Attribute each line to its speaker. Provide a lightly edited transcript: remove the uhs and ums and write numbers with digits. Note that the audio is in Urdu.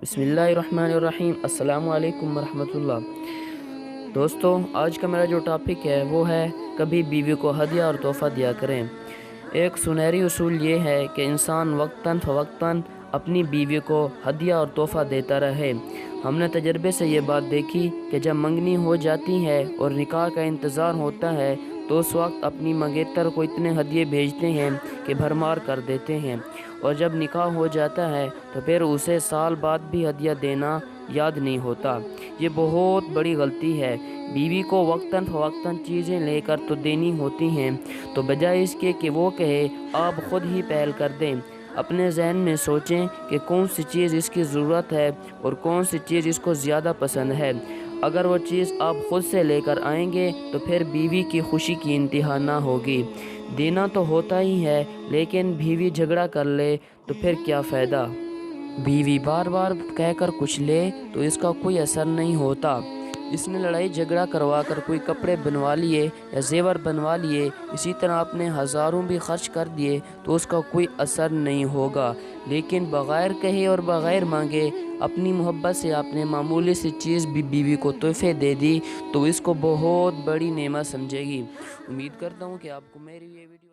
Speaker 1: بسم اللہ الرحمن الرحیم۔ السلام علیکم ورحمۃ اللہ۔ دوستو، آج کا میرا جو ٹاپک ہے وہ ہے کبھی بیوی کو ہدیہ اور تحفہ دیا کریں۔ ایک سنہری اصول یہ ہے کہ انسان وقتاً فوقتاً اپنی بیوی کو ہدیہ اور تحفہ دیتا رہے۔ ہم نے تجربے سے یہ بات دیکھی کہ جب منگنی ہو جاتی ہے اور نکاح کا انتظار ہوتا ہے تو اس وقت اپنی منگیتر کو اتنے ہدیے بھیجتے ہیں کہ بھرمار کر دیتے ہیں، اور جب نکاح ہو جاتا ہے تو پھر اسے سال بعد بھی ہدیہ دینا یاد نہیں ہوتا۔ یہ بہت بڑی غلطی ہے۔ بیوی کو وقتاً فوقتاً چیزیں لے کر تو دینی ہوتی ہیں، تو بجائے اس کے کہ وہ کہے آپ خود ہی پہل کر دیں، اپنے ذہن میں سوچیں کہ کون سی چیز اس کی ضرورت ہے اور کون سی چیز اس کو زیادہ پسند ہے۔ اگر وہ چیز آپ خود سے لے کر آئیں گے تو پھر بیوی کی خوشی کی انتہا نہ ہوگی۔ دینا تو ہوتا ہی ہے، لیکن بیوی جھگڑا کر لے تو پھر کیا فائدہ؟ بیوی بار بار کہہ کر کچھ لے تو اس کا کوئی اثر نہیں ہوتا۔ اس نے لڑائی جھگڑا کروا کر کوئی کپڑے بنوا لیے یا زیور بنوا لیے، اسی طرح اپنے ہزاروں بھی خرچ کر دیے تو اس کا کوئی اثر نہیں ہوگا۔ لیکن بغیر کہے اور بغیر مانگے اپنی محبت سے آپ نے معمولی سی چیز بھی بیوی کو تحفے دے دی تو اس کو بہت بڑی نعمت سمجھے گی۔ امید کرتا ہوں کہ آپ کو میری یہ ویڈیو